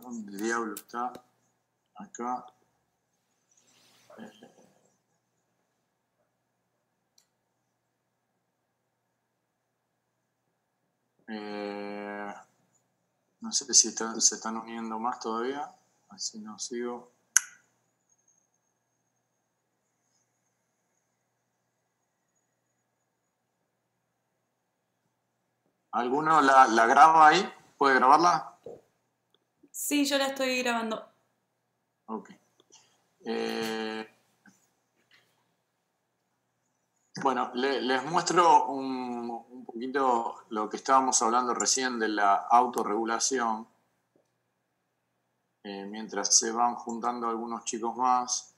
¿Dónde diablo está? Acá. No sé si se están uniendo más todavía. Así no sigo. ¿Alguno la graba ahí? ¿Puede grabarla? Sí, yo la estoy grabando. Ok. Bueno, les muestro un poquito lo que estábamos hablando recién de la autorregulación. Mientras se van juntando algunos chicos más.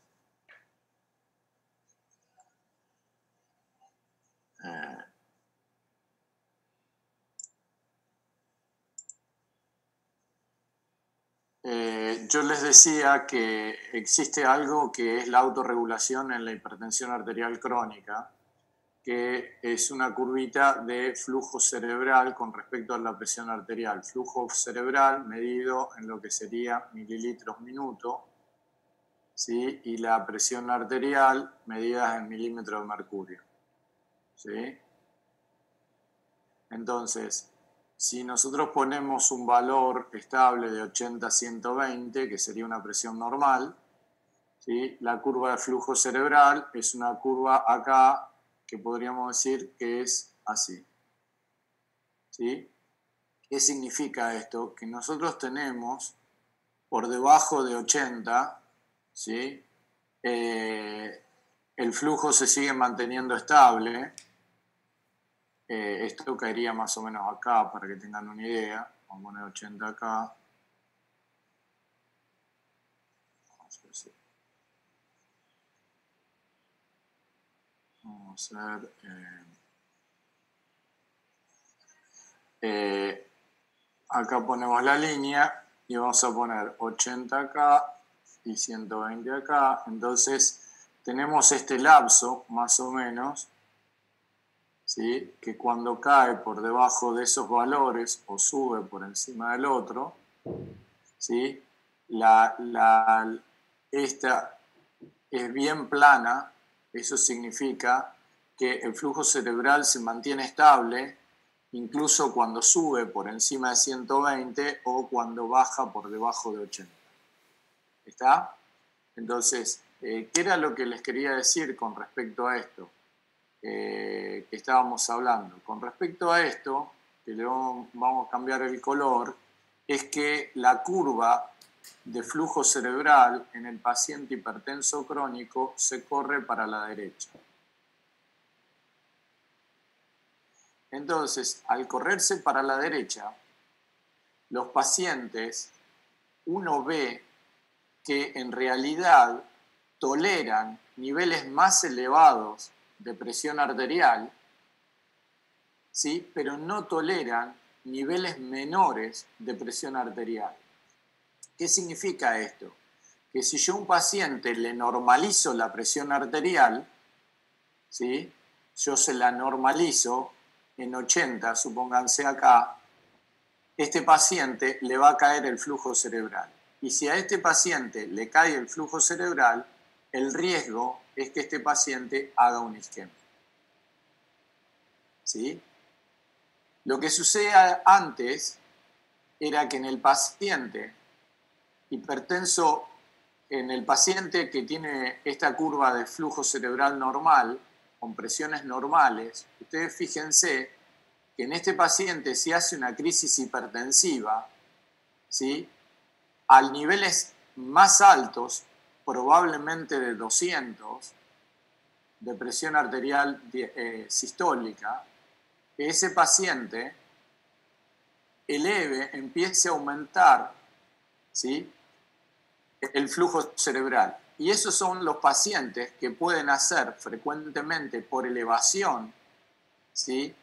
Yo les decía que existe algo que es la autorregulación en la hipertensión arterial crónica, que es una curvita de flujo cerebral con respecto a la presión arterial. Flujo cerebral medido en lo que sería mililitros minuto, ¿sí? Y la presión arterial medida en milímetros de mercurio, ¿sí? Entonces, si nosotros ponemos un valor estable de 80 a 120, que sería una presión normal, ¿sí? La curva de flujo cerebral es una curva acá que podríamos decir que es así, ¿sí? ¿Qué significa esto? Que nosotros tenemos por debajo de 80, ¿sí? El flujo se sigue manteniendo estable. Esto caería más o menos acá para que tengan una idea. Vamos a poner 80 acá. Vamos a ver. Acá ponemos la línea y vamos a poner 80 acá y 120 acá. Entonces tenemos este lapso más o menos, ¿sí? Que cuando cae por debajo de esos valores o sube por encima del otro, ¿sí? Esta es bien plana. Eso significa que el flujo cerebral se mantiene estable incluso cuando sube por encima de 120 o cuando baja por debajo de 80. ¿Está? Entonces, ¿qué era lo que les quería decir con respecto a esto que estábamos hablando? Con respecto a esto, que le vamos a cambiar el color, es que la curva de flujo cerebral en el paciente hipertenso crónico se corre para la derecha. Entonces, al correrse para la derecha, los pacientes, uno ve que en realidad toleran niveles más elevados de presión arterial, ¿sí? Pero no toleran niveles menores de presión arterial. ¿Qué significa esto? Que si yo a un paciente le normalizo la presión arterial, ¿sí? Yo se la normalizo en 80, supónganse acá, este paciente le va a caer el flujo cerebral. Y si a este paciente le cae el flujo cerebral, el riesgo es que este paciente haga una isquemia. ¿Sí? Lo que sucede antes era que en el paciente hipertenso, en el paciente que tiene esta curva de flujo cerebral normal, con presiones normales, ustedes fíjense que en este paciente si hace una crisis hipertensiva, ¿sí? A niveles más altos, probablemente de 200, de presión arterial sistólica, que ese paciente empiece a aumentar, ¿sí? El flujo cerebral. Y esos son los pacientes que pueden hacer frecuentemente por elevación, ¿sí?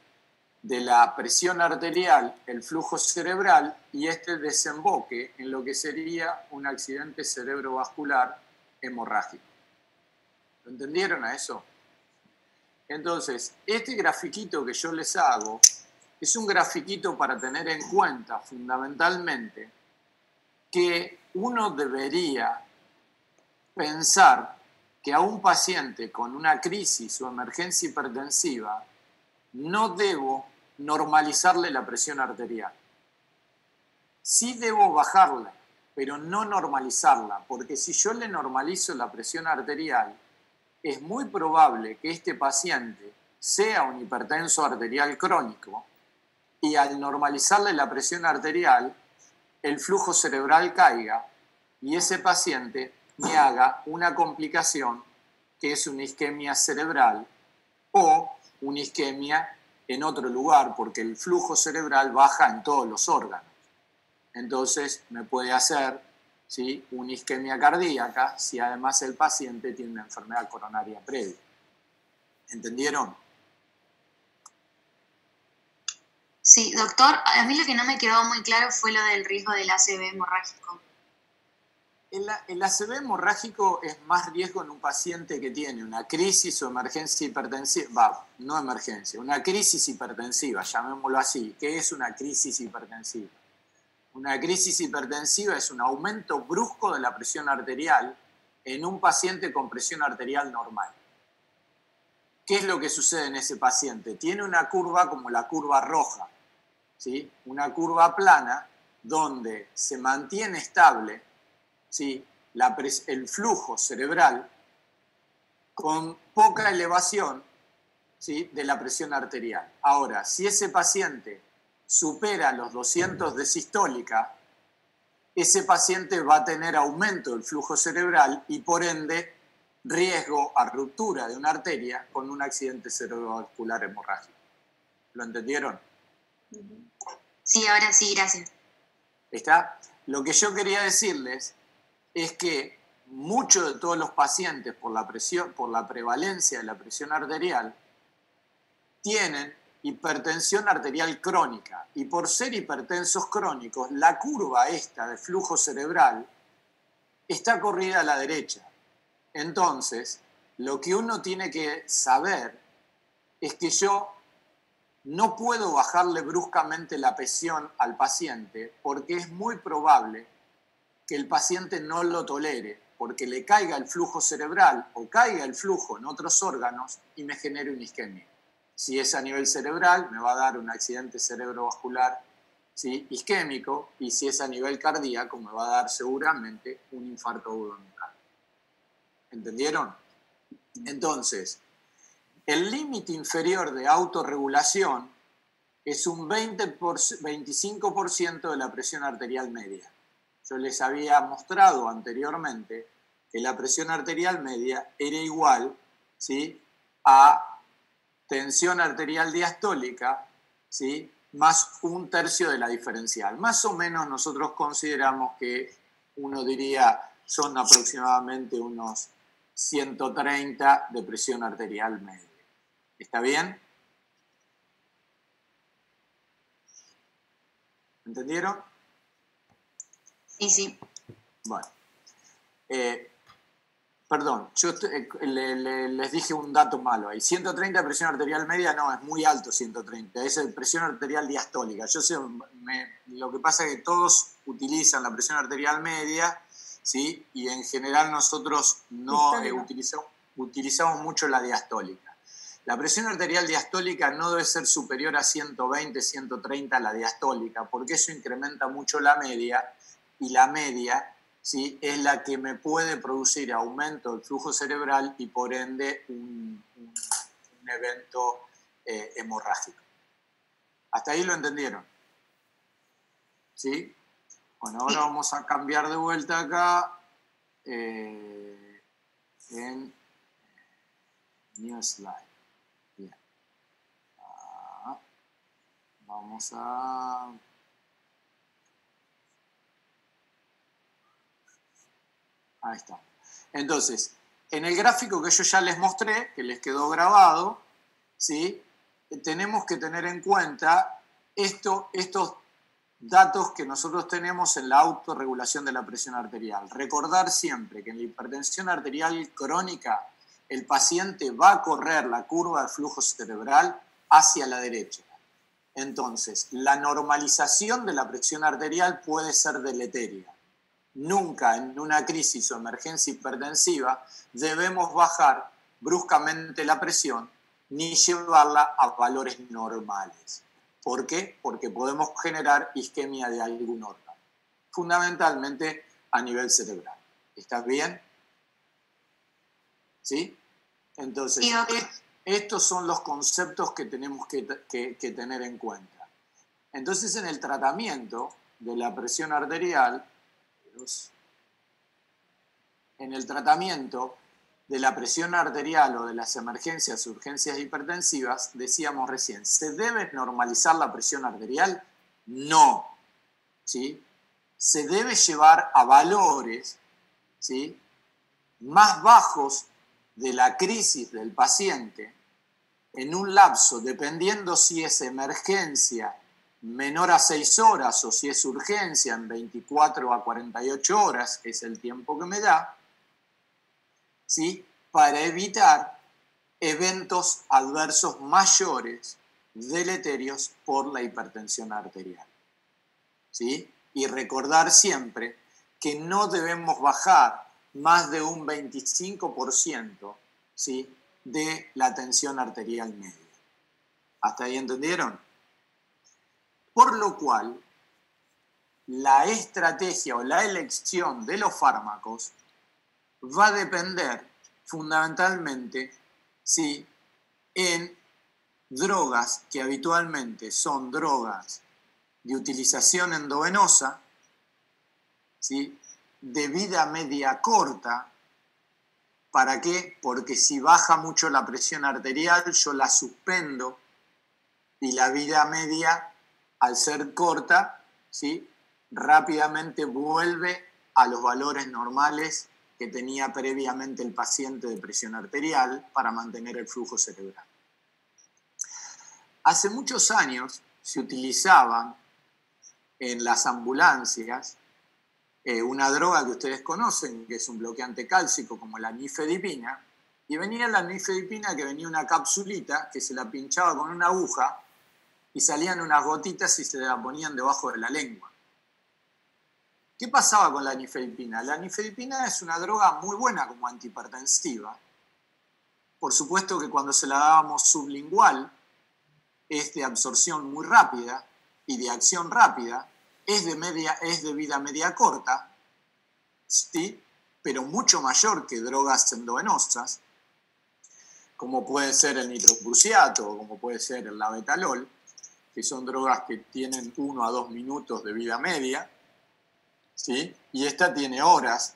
De la presión arterial, el flujo cerebral, y este desemboque en lo que sería un accidente cerebrovascular hemorrágico. ¿Lo entendieron a eso? Entonces, este grafiquito que yo les hago es un grafiquito para tener en cuenta fundamentalmente que uno debería pensar que a un paciente con una crisis o emergencia hipertensiva no debo normalizarle la presión arterial. Sí debo bajarla, pero no normalizarla, porque si yo le normalizo la presión arterial, es muy probable que este paciente sea un hipertenso arterial crónico y al normalizarle la presión arterial, el flujo cerebral caiga y ese paciente me haga una complicación que es una isquemia cerebral o una isquemia en otro lugar, porque el flujo cerebral baja en todos los órganos. Entonces me puede hacer, ¿sí?, una isquemia cardíaca si además el paciente tiene una enfermedad coronaria previa. ¿Entendieron? Sí, doctor, a mí lo que no me quedó muy claro fue lo del riesgo del ACV hemorrágico. El ACV hemorrágico es más riesgo en un paciente que tiene una crisis o emergencia hipertensiva, no emergencia, una crisis hipertensiva, llamémoslo así. ¿Qué es una crisis hipertensiva? Una crisis hipertensiva es un aumento brusco de la presión arterial en un paciente con presión arterial normal. ¿Qué es lo que sucede en ese paciente? Tiene una curva como la curva roja, ¿sí? Una curva plana donde se mantiene estable, ¿sí?, el flujo cerebral con poca elevación, ¿sí?, de la presión arterial. Ahora, si ese paciente supera los 200 de sistólica, ese paciente va a tener aumento del flujo cerebral y por ende riesgo a ruptura de una arteria con un accidente cerebrovascular hemorrágico. ¿Lo entendieron? Sí, ahora sí, gracias. ¿Está? Lo que yo quería decirles es que muchos de todos los pacientes por la prevalencia de la presión arterial tienen hipertensión arterial crónica y por ser hipertensos crónicos, la curva esta de flujo cerebral está corrida a la derecha. Entonces, lo que uno tiene que saber es que yo no puedo bajarle bruscamente la presión al paciente porque es muy probable que el paciente no lo tolere, porque le caiga el flujo cerebral o caiga el flujo en otros órganos y me genere una isquemia. Si es a nivel cerebral, me va a dar un accidente cerebrovascular, ¿sí?, isquémico, y si es a nivel cardíaco, me va a dar seguramente un infarto agudo de miocardio. ¿Entendieron? Entonces, el límite inferior de autorregulación es un 25% de la presión arterial media. Yo les había mostrado anteriormente que la presión arterial media era igual, ¿sí?, a tensión arterial diastólica, ¿sí?, más un tercio de la diferencial. Más o menos nosotros consideramos que uno diría son aproximadamente unos 130 de presión arterial media. ¿Está bien? ¿Entendieron? Sí, sí. Bueno. Perdón, yo les dije un dato malo ahí. 130 de presión arterial media, no, es muy alto 130. Es presión arterial diastólica. Yo sé, lo que pasa es que todos utilizan la presión arterial media, ¿sí? Y en general nosotros no utilizamos mucho la diastólica. La presión arterial diastólica no debe ser superior a 120, 130 la diastólica, porque eso incrementa mucho la media, y la media, ¿sí?, es la que me puede producir aumento del flujo cerebral y por ende un evento hemorrágico. ¿Hasta ahí lo entendieron? ¿Sí? Bueno, ahora vamos a cambiar de vuelta acá en New Slide. Bien. Vamos a... Ahí está. Entonces, en el gráfico que yo ya les mostré, que les quedó grabado, ¿sí?, tenemos que tener en cuenta estos datos que nosotros tenemos en la autorregulación de la presión arterial. Recordar siempre que en la hipertensión arterial crónica el paciente va a correr la curva de flujo cerebral hacia la derecha. Entonces, la normalización de la presión arterial puede ser deleteria. nunca en una crisis o emergencia hipertensiva debemos bajar bruscamente la presión ni llevarla a valores normales. ¿Por qué? Porque podemos generar isquemia de algún órgano, fundamentalmente a nivel cerebral. ¿Estás bien? ¿Sí? Entonces, Sí, doctor. estos son los conceptos que tenemos que tener en cuenta. Entonces, en el tratamiento de la presión arterial, o de las emergencias, urgencias hipertensivas, decíamos recién, ¿se debe normalizar la presión arterial? No. ¿Sí? Se debe llevar a valores, ¿sí?, más bajos de la crisis del paciente en un lapso, dependiendo si es emergencia menor a 6 horas o si es urgencia en 24 a 48 horas, que es el tiempo que me da, ¿sí?, para evitar eventos adversos mayores deleterios por la hipertensión arterial. ¿Sí? Y recordar siempre que no debemos bajar más de un 25%, ¿sí?, de la tensión arterial media. ¿Hasta ahí entendieron? Por lo cual, la estrategia o la elección de los fármacos va a depender fundamentalmente, ¿sí?, en drogas que habitualmente son drogas de utilización endovenosa, ¿sí?, de vida media corta. ¿Para qué? Porque si baja mucho la presión arterial, yo la suspendo y la vida media, al ser corta, ¿sí?, rápidamente vuelve a los valores normales que tenía previamente el paciente de presión arterial para mantener el flujo cerebral. Hace muchos años se utilizaban en las ambulancias una droga que ustedes conocen, que es un bloqueante cálcico como la nifedipina, y venía la nifedipina que venía una capsulita que se la pinchaba con una aguja y salían unas gotitas y se la ponían debajo de la lengua. ¿Qué pasaba con la nifedipina? La nifedipina es una droga muy buena como antihipertensiva. Por supuesto que cuando se la dábamos sublingual es de absorción muy rápida y de acción rápida, es de vida media corta, ¿sí?, pero mucho mayor que drogas endovenosas, como puede ser el nitroprusiato o como puede ser el labetalol, que son drogas que tienen 1 a 2 minutos de vida media, ¿sí?, y esta tiene horas,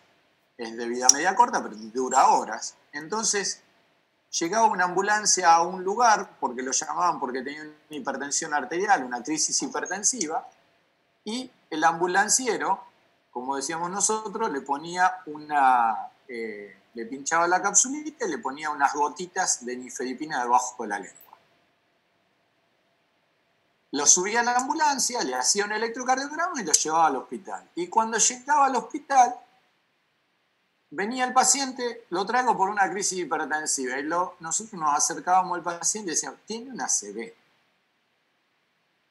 es de vida media corta, pero dura horas. Entonces, llegaba una ambulancia a un lugar, porque lo llamaban porque tenía una hipertensión arterial, una crisis hipertensiva, y el ambulanciero, como decíamos nosotros, le ponía le pinchaba la capsulita y le ponía unas gotitas de nifedipina debajo de la lengua. Lo subía a la ambulancia, le hacía un electrocardiograma y lo llevaba al hospital. Y cuando llegaba al hospital, venía el paciente, lo traigo por una crisis hipertensiva, y nosotros nos acercábamos al paciente y decíamos, tiene una ACV.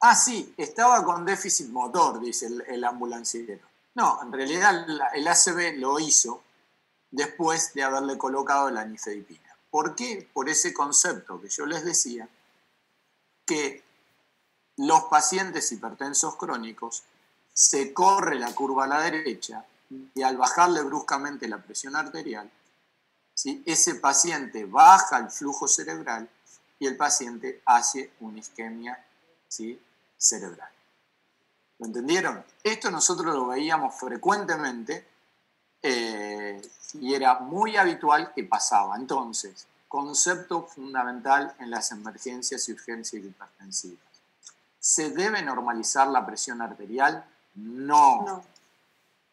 Ah, sí, estaba con déficit motor, dice el ambulanciero. No, en realidad el ACV lo hizo después de haberle colocado la nifedipina. ¿Por qué? Por ese concepto que yo les decía, que los pacientes hipertensos crónicos se corre la curva a la derecha y al bajarle bruscamente la presión arterial, ¿sí?, ese paciente baja el flujo cerebral y el paciente hace una isquemia, ¿sí?, cerebral. ¿Lo entendieron? Esto nosotros lo veíamos frecuentemente y era muy habitual que pasaba. Entonces, concepto fundamental en las emergencias y urgencias hipertensivas. ¿Se debe normalizar la presión arterial? No.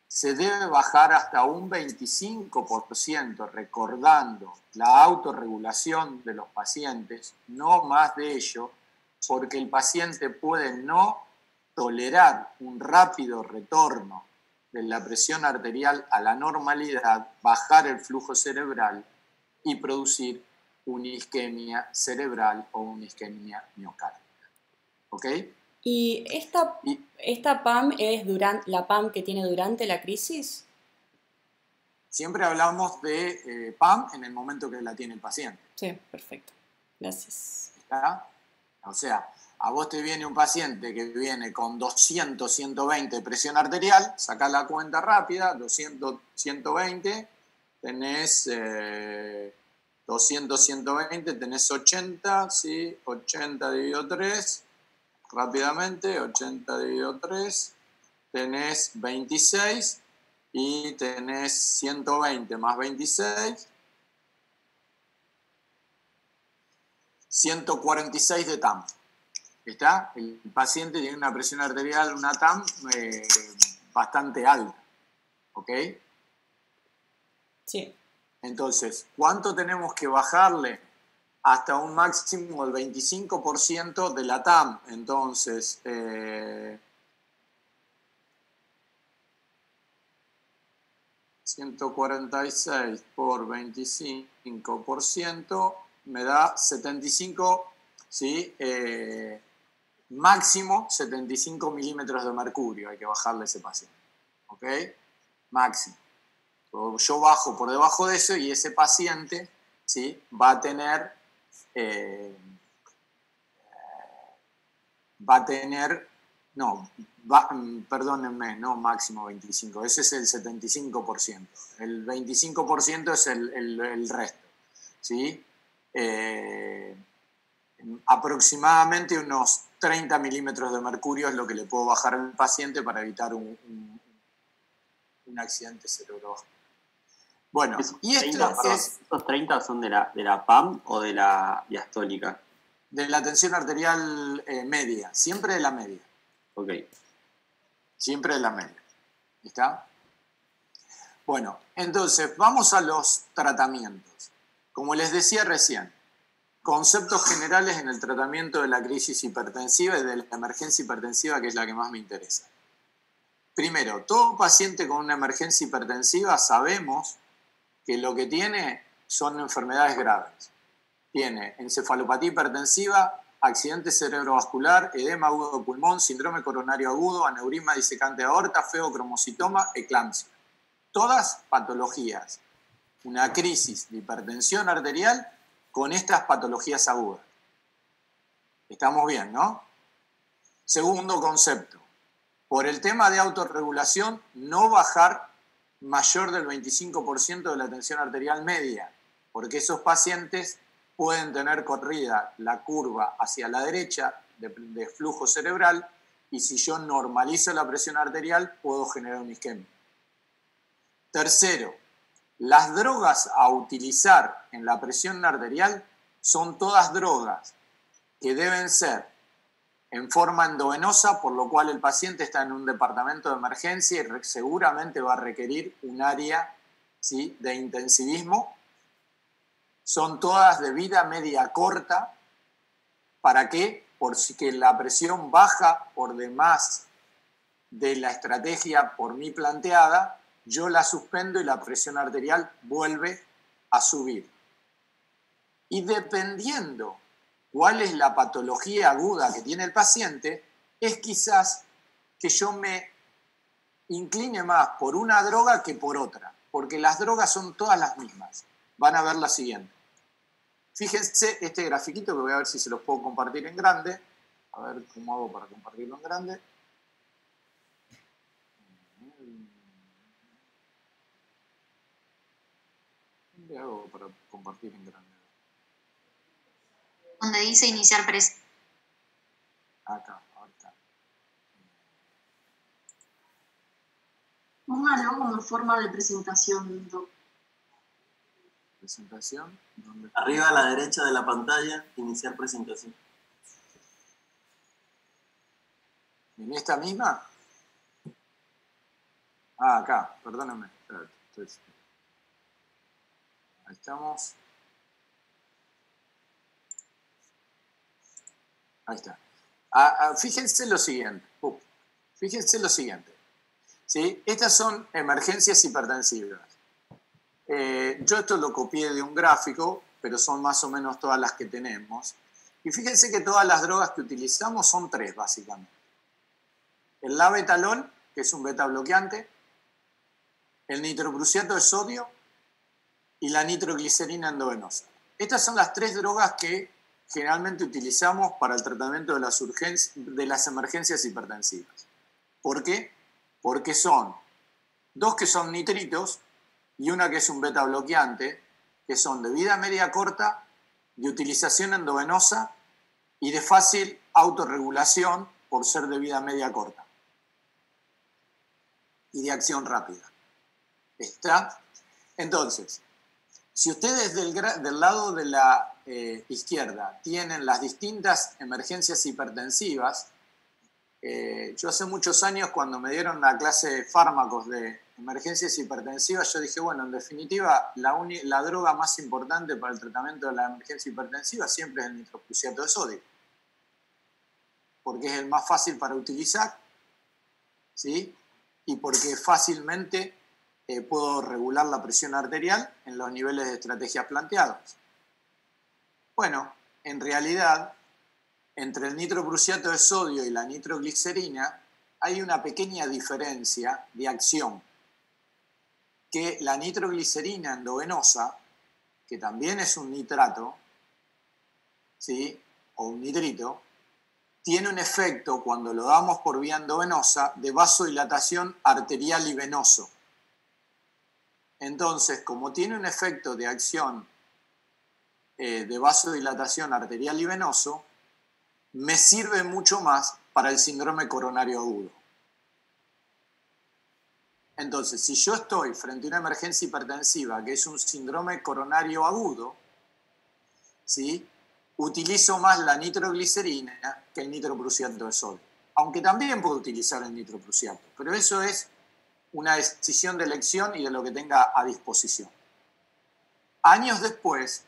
Se debe bajar hasta un 25%, recordando la autorregulación de los pacientes, no más de ello, porque el paciente puede no tolerar un rápido retorno de la presión arterial a la normalidad, bajar el flujo cerebral y producir una isquemia cerebral o una isquemia miocárdica. ¿Ok? ¿Y esta PAM es la PAM que tiene durante la crisis? Siempre hablamos de PAM en el momento que la tiene el paciente. Sí, perfecto. Gracias. ¿Está? O sea, a vos te viene un paciente que viene con 200, 120 de presión arterial, sacá la cuenta rápida, 200, 120, tenés 200, 120, tenés 80, ¿sí? 80 dividido 3, rápidamente, 80 dividido 3, tenés 26 y tenés 120 más 26, 146 de TAM. ¿Está? El paciente tiene una presión arterial, una TAM bastante alta. ¿Ok? Sí. Entonces, ¿cuánto tenemos que bajarle? Hasta un máximo del 25% de la TAM. Entonces, 146 por 25% me da 75, ¿sí? Máximo 75 milímetros de mercurio hay que bajarle a ese paciente. ¿Ok? Máximo. Yo bajo por debajo de eso y ese paciente, ¿sí? Va a tener, perdónenme, no máximo 25, ese es el 75%. El 25% es el resto, ¿sí? Aproximadamente unos 30 milímetros de mercurio es lo que le puedo bajar al paciente para evitar un accidente cerebrovascular. Bueno, y esto es... ¿Estos 30 son de la PAM o de la diastólica? De la tensión arterial media, siempre de la media. Ok. Siempre de la media. ¿Está? Bueno, entonces vamos a los tratamientos. Como les decía recién, conceptos generales en el tratamiento de la crisis hipertensiva y de la emergencia hipertensiva, que es la que más me interesa. Primero, todo paciente con una emergencia hipertensiva sabemos que lo que tiene son enfermedades graves. Tiene encefalopatía hipertensiva, accidente cerebrovascular, edema agudo de pulmón, síndrome coronario agudo, aneurisma disecante de aorta, feocromocitoma, eclampsia. Todas patologías. Una crisis de hipertensión arterial con estas patologías agudas. Estamos bien, ¿no? Segundo concepto. Por el tema de autorregulación, no bajar mayor del 25% de la tensión arterial media, porque esos pacientes pueden tener corrida la curva hacia la derecha de flujo cerebral y si yo normalizo la presión arterial puedo generar una isquemia. Tercero, las drogas a utilizar en la presión arterial son todas drogas que deben ser en forma endovenosa, por lo cual el paciente está en un departamento de emergencia y seguramente va a requerir un área, ¿sí?, de intensivismo. Son todas de vida media corta. ¿Para qué? Por si que la presión baja por demás de la estrategia por mí planteada, yo la suspendo y la presión arterial vuelve a subir. Y dependiendo cuál es la patología aguda que tiene el paciente, es quizás que yo me incline más por una droga que por otra, porque las drogas son todas las mismas. Van a ver la siguiente. Fíjense este grafiquito que voy a ver si se los puedo compartir en grande. A ver cómo hago para compartirlo en grande. ¿Cómo hago para compartir en grande? Donde dice iniciar presentación. Acá, ahorita. Póngalo como forma de presentación, Doc. Presentación. ¿Dónde? Arriba a la derecha de la pantalla, iniciar presentación. ¿En esta misma? Ah, acá, perdóname. Ahí estamos. Ahí está. Fíjense lo siguiente. Fíjense lo siguiente. ¿Sí? Estas son emergencias hipertensivas. Yo esto lo copié de un gráfico, pero son más o menos todas las que tenemos. Y fíjense que todas las drogas que utilizamos son tres, básicamente. El labetalol, que es un beta bloqueante. el nitroprusiato de sodio y la nitroglicerina endovenosa. Estas son las 3 drogas que generalmente utilizamos para el tratamiento de las emergencias hipertensivas. ¿Por qué? Porque son 2 que son nitritos y una que es un beta bloqueante, que son de vida media corta, de utilización endovenosa y de fácil autorregulación por ser de vida media corta y de acción rápida. ¿Está? Entonces, si ustedes del lado de la izquierda tienen las distintas emergencias hipertensivas, yo hace muchos años cuando me dieron la clase de fármacos de emergencias hipertensivas, yo dije, bueno, en definitiva, la droga más importante para el tratamiento de la emergencia hipertensiva siempre es el nitroprusiato de sodio, porque es el más fácil para utilizar, ¿sí? Y porque fácilmente puedo regular la presión arterial en los niveles de estrategias planteados. Bueno, en realidad, entre el nitroprusiato de sodio y la nitroglicerina hay una pequeña diferencia de acción, que la nitroglicerina endovenosa, que también es un nitrato, ¿sí? O un nitrito, tiene un efecto, cuando lo damos por vía endovenosa, de vasodilatación arterial y venoso. Entonces, como tiene un efecto de acción de vasodilatación arterial y venoso, me sirve mucho más para el síndrome coronario agudo. Entonces, si yo estoy frente a una emergencia hipertensiva, que es un síndrome coronario agudo, ¿sí? Utilizo más la nitroglicerina que el nitroprusiato de sodio. Aunque también puedo utilizar el nitroprusiato, pero eso es una decisión de elección y de lo que tenga a disposición. Años después,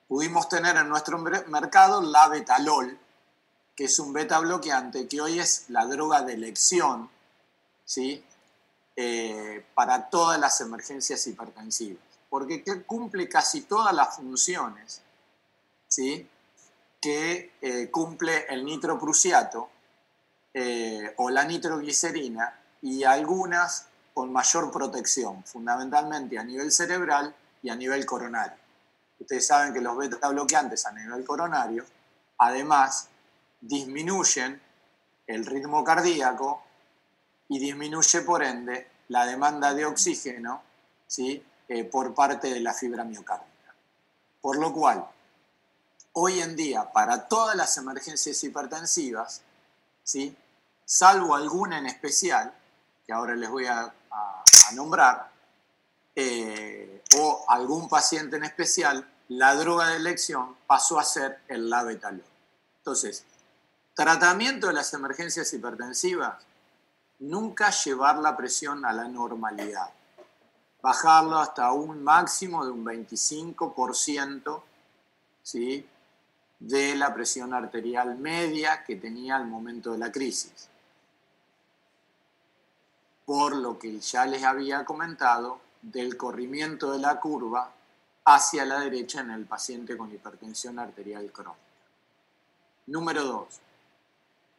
pudimos tener en nuestro mercado la Betalol, que es un beta bloqueante, que hoy es la droga de elección, ¿sí? Para todas las emergencias hipertensivas, porque cumple casi todas las funciones, ¿sí? Que cumple el nitroprusiato o la nitroglicerina, y algunas con mayor protección, fundamentalmente a nivel cerebral y a nivel coronario. Ustedes saben que los beta bloqueantes a nivel coronario, además, disminuyen el ritmo cardíaco y disminuye, por ende, la demanda de oxígeno, ¿sí? Por parte de la fibra miocárdica. Por lo cual, hoy en día, para todas las emergencias hipertensivas, ¿sí? Salvo alguna en especial, que ahora les voy a nombrar, o algún paciente en especial, la droga de elección pasó a ser el labetalol. Entonces, tratamiento de las emergencias hipertensivas, nunca llevar la presión a la normalidad. Bajarlo hasta un máximo de un 25%, ¿sí? De la presión arterial media que tenía al momento de la crisis. Por lo que ya les había comentado del corrimiento de la curva hacia la derecha en el paciente con hipertensión arterial crónica. Número 2.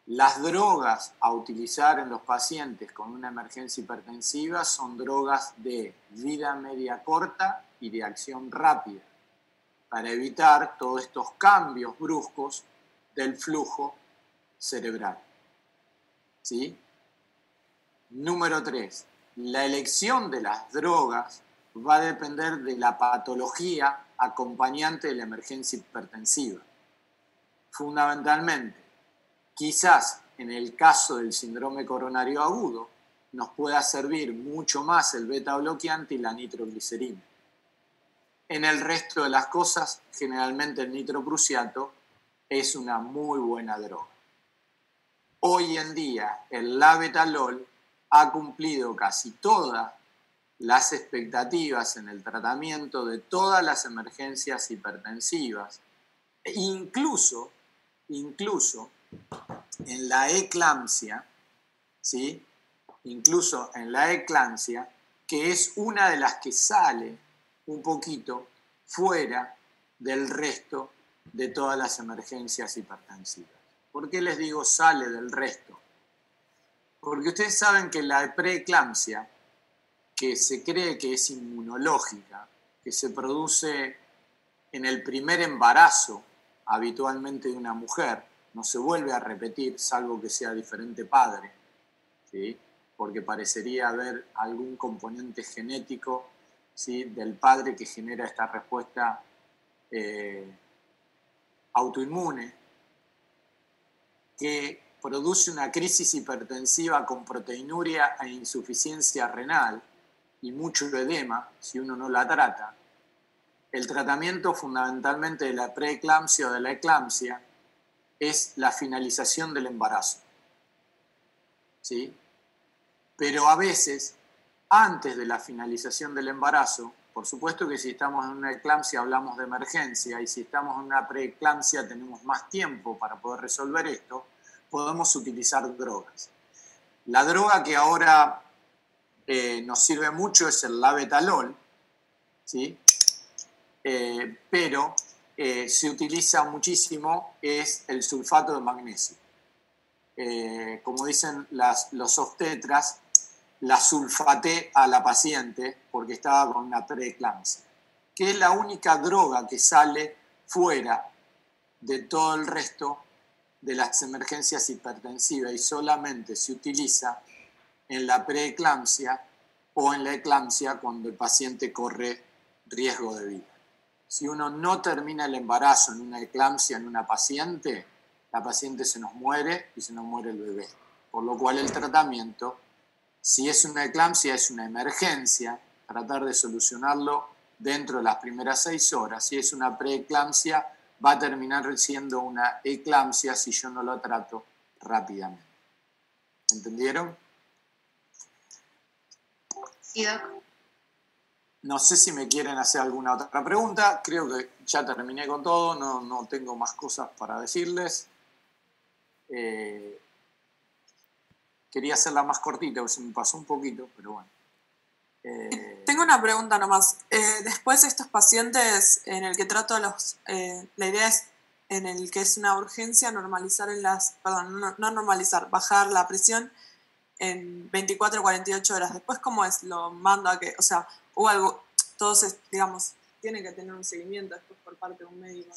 Las drogas a utilizar en los pacientes con una emergencia hipertensiva son drogas de vida media corta y de acción rápida, para evitar todos estos cambios bruscos del flujo cerebral. ¿Sí? Número 3. La elección de las drogas va a depender de la patología acompañante de la emergencia hipertensiva. Fundamentalmente, quizás en el caso del síndrome coronario agudo, nos pueda servir mucho más el beta bloqueante y la nitroglicerina. En el resto de las cosas, generalmente el nitroprusiato es una muy buena droga. Hoy en día, el labetalol ha cumplido casi todas las expectativas en el tratamiento de todas las emergencias hipertensivas, e incluso en la eclampsia, ¿sí? Incluso en la eclampsia, que es una de las que sale un poquito fuera del resto de todas las emergencias hipertensivas. ¿Por qué les digo sale del resto? Porque ustedes saben que la preeclampsia que se cree que es inmunológica, que se produce en el primer embarazo habitualmente de una mujer, no se vuelve a repetir, salvo que sea diferente padre, ¿sí? Porque parecería haber algún componente genético, ¿sí?, del padre que genera esta respuesta autoinmune, que produce una crisis hipertensiva con proteinuria e insuficiencia renal y mucho edema si uno no la trata. El tratamiento fundamentalmente de la preeclampsia o de la eclampsia es la finalización del embarazo, ¿sí? Pero a veces, antes de la finalización del embarazo, por supuesto que si estamos en una eclampsia hablamos de emergencia, y si estamos en una preeclampsia tenemos más tiempo para poder resolver esto, podemos utilizar drogas. La droga que ahora nos sirve mucho es el labetalol, ¿sí? Pero se utiliza muchísimo es el sulfato de magnesio. Como dicen los obstetras, la sulfaté a la paciente porque estaba con una preeclampsia, que es la única droga que sale fuera de todo el resto de las emergencias hipertensivas y solamente se utiliza en la preeclampsia o en la eclampsia cuando el paciente corre riesgo de vida. Si uno no termina el embarazo en una eclampsia en una paciente, la paciente se nos muere y se nos muere el bebé. Por lo cual el tratamiento, si es una eclampsia, es una emergencia, tratar de solucionarlo dentro de las primeras 6 horas. Si es una preeclampsia, va a terminar siendo una eclampsia si yo no lo trato rápidamente. ¿Entendieron? Sí, doc. No sé si me quieren hacer alguna otra pregunta. Creo que ya terminé con todo. No tengo más cosas para decirles. Quería hacerla más cortita, porque se me pasó un poquito, pero bueno. Tengo una pregunta nomás. Después estos pacientes en el que trato la idea es en el que es una urgencia normalizar no normalizar, bajar la presión en 24 o 48 horas. Después, ¿cómo es? Lo mando a que, o sea, o algo, todos, digamos, tienen que tener un seguimiento después por parte de un médico, ¿no?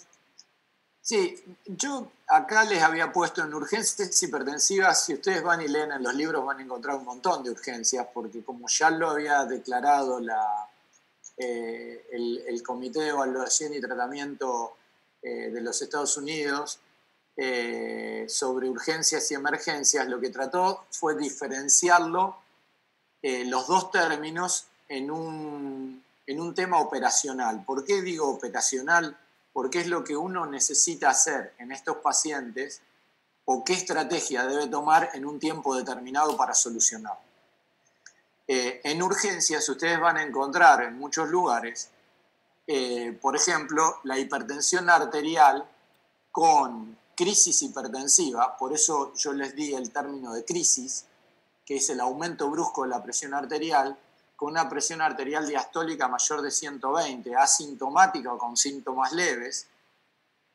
Sí, yo acá les había puesto en urgencias hipertensivas. Si ustedes van y leen en los libros van a encontrar un montón de urgencias, porque como ya lo había declarado el Comité de Evaluación y Tratamiento de los Estados Unidos sobre urgencias y emergencias, lo que trató fue diferenciarlo, los dos términos, en un tema operacional. ¿Por qué digo operacional? Porque es lo que uno necesita hacer en estos pacientes o qué estrategia debe tomar en un tiempo determinado para solucionarlo. En urgencias ustedes van a encontrar en muchos lugares, por ejemplo, la hipertensión arterial con crisis hipertensiva, por eso yo les di el término de crisis, que es el aumento brusco de la presión arterial, con una presión arterial diastólica mayor de 120, asintomática o con síntomas leves,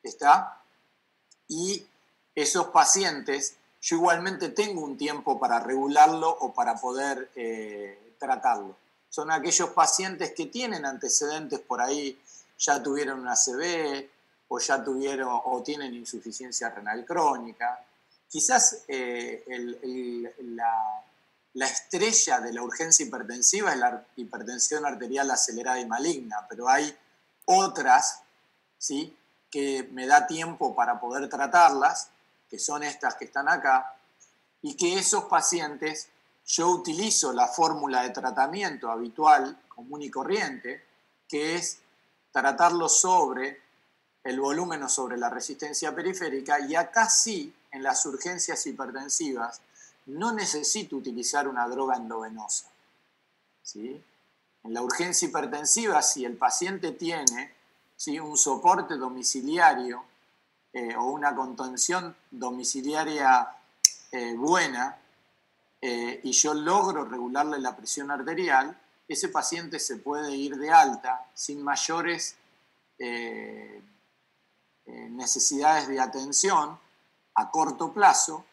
¿está? Y esos pacientes, yo igualmente tengo un tiempo para regularlo o para poder tratarlo. Son aquellos pacientes que tienen antecedentes por ahí, ya tuvieron una ACV, o ya tuvieron o tienen insuficiencia renal crónica. Quizás la estrella de la urgencia hipertensiva es la hipertensión arterial acelerada y maligna, pero hay otras, ¿sí?, que me da tiempo para poder tratarlas, que son estas que están acá, y que esos pacientes yo utilizo la fórmula de tratamiento habitual, común y corriente, que es tratarlos sobre el volumen o sobre la resistencia periférica, y acá sí, en las urgencias hipertensivas, no necesito utilizar una droga endovenosa, ¿sí? En la urgencia hipertensiva, si el paciente tiene, ¿sí?, un soporte domiciliario o una contención domiciliaria buena, y yo logro regularle la presión arterial, ese paciente se puede ir de alta sin mayores necesidades de atención a corto plazo,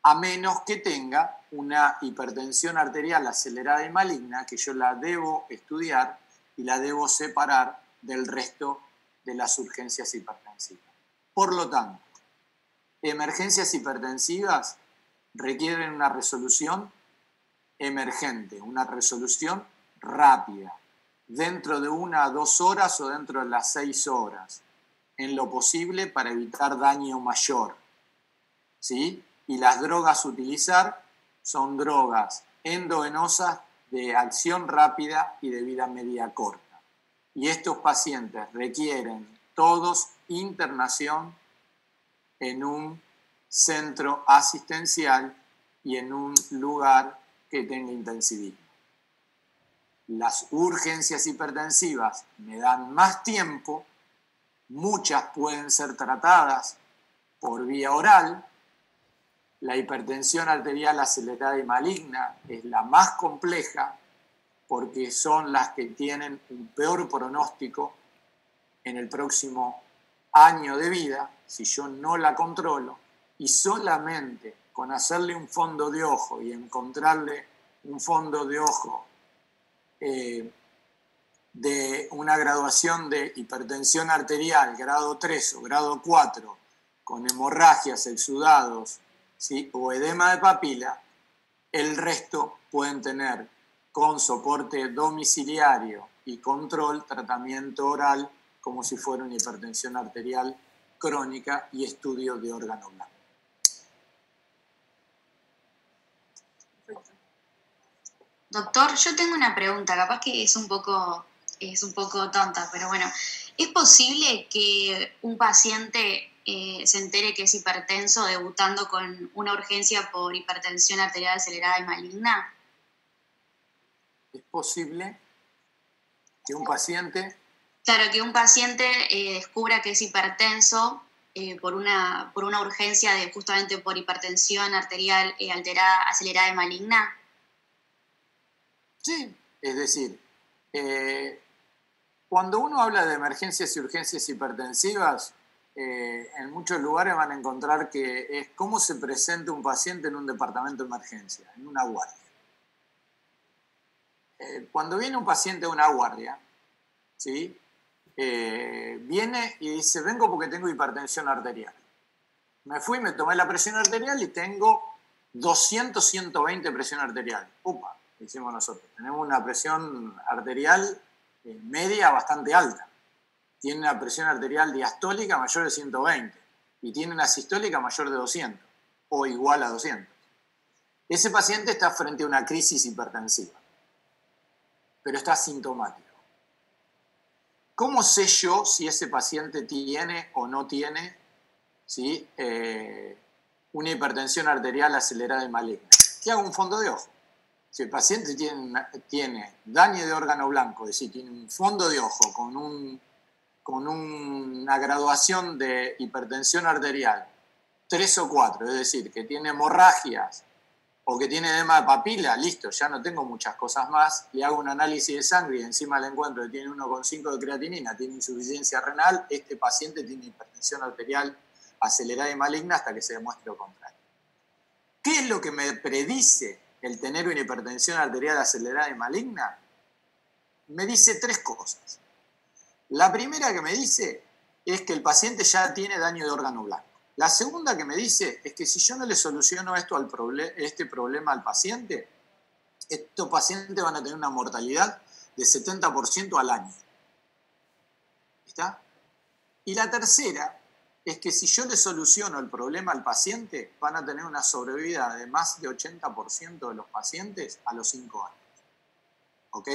a menos que tenga una hipertensión arterial acelerada y maligna que yo la debo estudiar y la debo separar del resto de las urgencias hipertensivas. Por lo tanto, emergencias hipertensivas requieren una resolución emergente, una resolución rápida, dentro de 1 a 2 horas o dentro de las 6 horas, en lo posible para evitar daño mayor. ¿Sí? Y las drogas a utilizar son drogas endovenosas de acción rápida y de vida media corta. Y estos pacientes requieren todos internación en un centro asistencial y en un lugar que tenga intensivismo. Las urgencias hipertensivas me dan más tiempo, muchas pueden ser tratadas por vía oral. La hipertensión arterial acelerada y maligna es la más compleja porque son las que tienen un peor pronóstico en el próximo año de vida si yo no la controlo, y solamente con hacerle un fondo de ojo y encontrarle un fondo de ojo de una graduación de hipertensión arterial grado 3 o grado 4 con hemorragias, exudados, ¿sí? O edema de papila, el resto pueden tener con soporte domiciliario y control, tratamiento oral como si fuera una hipertensión arterial crónica y estudio de órgano blanco. Doctor, yo tengo una pregunta, capaz que es un poco tonta, pero bueno, ¿es posible que un paciente se entere que es hipertenso debutando con una urgencia por hipertensión arterial acelerada y maligna? ¿Es posible que un paciente... Claro, que un paciente descubra que es hipertenso por una urgencia de justamente por hipertensión arterial acelerada y maligna. Sí, es decir, cuando uno habla de emergencias y urgencias hipertensivas, en muchos lugares van a encontrar que es cómo se presenta un paciente en un departamento de emergencia, en una guardia. Cuando viene un paciente a una guardia, ¿sí? Viene y dice, vengo porque tengo hipertensión arterial. Me fui, me tomé la presión arterial y tengo 200, 120 presión arterial. Upa, decimos nosotros. Tenemos una presión arterial media bastante alta. Tiene una presión arterial diastólica mayor de 120 y tiene una sistólica mayor de 200 o igual a 200. Ese paciente está frente a una crisis hipertensiva, pero está asintomático. ¿Cómo sé yo si ese paciente tiene o no tiene, ¿sí? Una hipertensión arterial acelerada y maligna? Que hago un fondo de ojo. Si el paciente tiene daño de órgano blanco, es decir, tiene un fondo de ojo con una graduación de hipertensión arterial 3 o 4, es decir, que tiene hemorragias o que tiene edema de papila, listo, ya no tengo muchas cosas más, le hago un análisis de sangre y encima le encuentro que tiene 1,5 de creatinina, tiene insuficiencia renal, este paciente tiene hipertensión arterial acelerada y maligna hasta que se demuestre lo contrario. ¿Qué es lo que me predice el tener una hipertensión arterial acelerada y maligna? Me dice 3 cosas. La primera que me dice es que el paciente ya tiene daño de órgano blanco. La segunda que me dice es que si yo no le soluciono este problema al paciente, estos pacientes van a tener una mortalidad de 70% al año. ¿Está? Y la tercera es que si yo le soluciono el problema al paciente, van a tener una sobrevida de más de 80% de los pacientes a los 5 años. ¿Ok?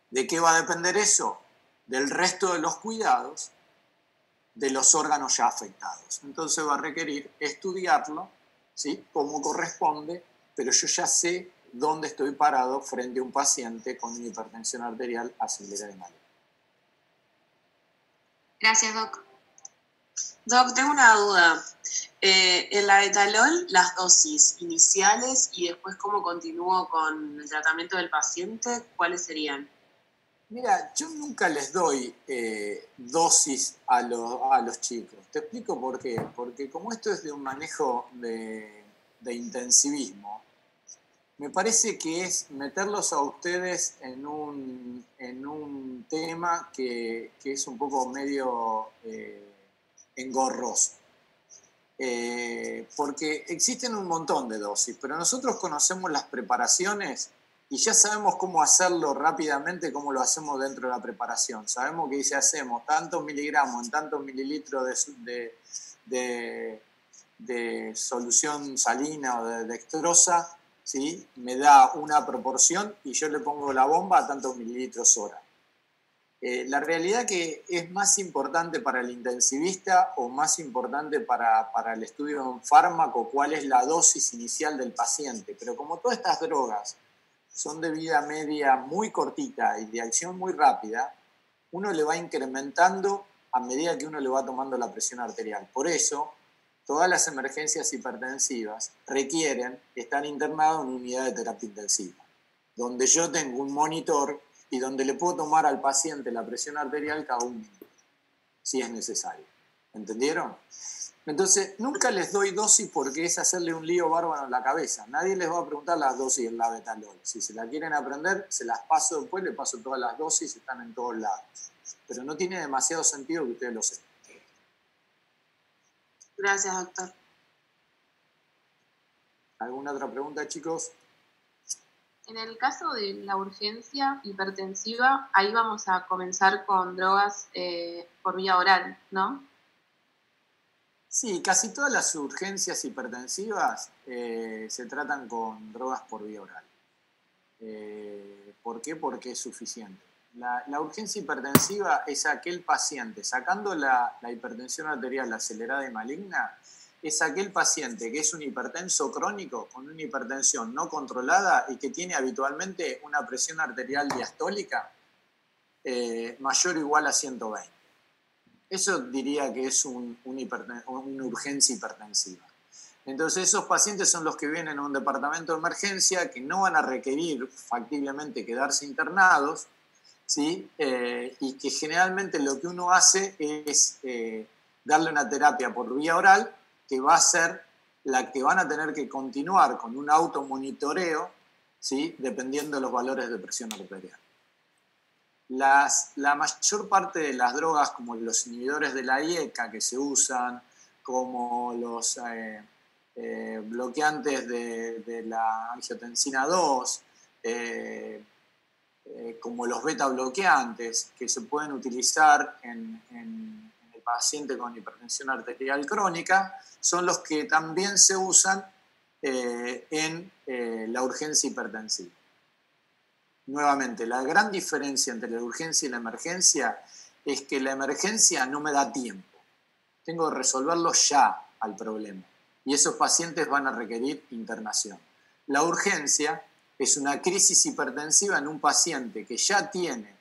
¿De qué va a depender eso? Del resto de los cuidados de los órganos ya afectados. Entonces va a requerir estudiarlo, ¿sí? Como corresponde, pero yo ya sé dónde estoy parado frente a un paciente con una hipertensión arterial acelerada y maligna. Gracias, Doc. Doc, tengo una duda. El labetalol, las dosis iniciales y después cómo continúo con el tratamiento del paciente, ¿cuáles serían? Mira, yo nunca les doy dosis a los chicos. Te explico por qué. Porque como esto es de un manejo de intensivismo, me parece que es meterlos a ustedes en un tema que es un poco medio engorroso. Porque existen un montón de dosis, pero nosotros conocemos las preparaciones y ya sabemos cómo hacerlo rápidamente, cómo lo hacemos dentro de la preparación. Sabemos que si hacemos tantos miligramos en tantos mililitros de solución salina o de dextrosa, ¿sí? Me da una proporción y yo le pongo la bomba a tantos mililitros hora. La realidad que es más importante para el intensivista o más importante para el estudio de un fármaco cuál es la dosis inicial del paciente. Pero como todas estas drogas son de vida media muy cortita y de acción muy rápida, uno le va incrementando a medida que uno le va tomando la presión arterial. Por eso, todas las emergencias hipertensivas requieren estar internados en una unidad de terapia intensiva, donde yo tengo un monitor y donde le puedo tomar al paciente la presión arterial cada un minuto, si es necesario. ¿Entendieron? Entonces, nunca les doy dosis porque es hacerle un lío bárbaro en la cabeza. Nadie les va a preguntar las dosis del labetalol. Si se la quieren aprender, se las paso después, le paso todas las dosis, están en todos lados. Pero no tiene demasiado sentido que ustedes lo sepan. Gracias, doctor. ¿Alguna otra pregunta, chicos? En el caso de la urgencia hipertensiva, ahí vamos a comenzar con drogas por vía oral, ¿no? Sí, casi todas las urgencias hipertensivas se tratan con drogas por vía oral. ¿Por qué? Porque es suficiente. La urgencia hipertensiva es aquel paciente, sacando la hipertensión arterial acelerada y maligna, es aquel paciente que es un hipertenso crónico con una hipertensión no controlada y que tiene habitualmente una presión arterial diastólica mayor o igual a 120. Eso diría que es una urgencia hipertensiva. Entonces esos pacientes son los que vienen a un departamento de emergencia que no van a requerir factiblemente quedarse internados, ¿sí? Y que generalmente lo que uno hace es darle una terapia por vía oral que va a ser la que van a tener que continuar con un automonitoreo, ¿sí? Dependiendo de los valores de presión arterial. La mayor parte de las drogas, como los inhibidores de la IECA que se usan, como los bloqueantes de la angiotensina 2, como los beta bloqueantes que se pueden utilizar en el paciente con hipertensión arterial crónica, son los que también se usan en la urgencia hipertensiva. Nuevamente, la gran diferencia entre la urgencia y la emergencia es que la emergencia no me da tiempo. Tengo que resolverlo ya al problema. Y esos pacientes van a requerir internación. La urgencia es una crisis hipertensiva en un paciente que ya tiene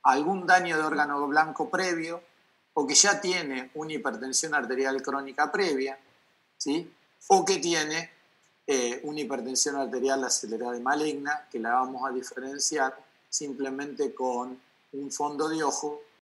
algún daño de órgano blanco previo o que ya tiene una hipertensión arterial crónica previa, ¿sí? O que tiene una hipertensión arterial acelerada y maligna, que la vamos a diferenciar simplemente con un fondo de ojo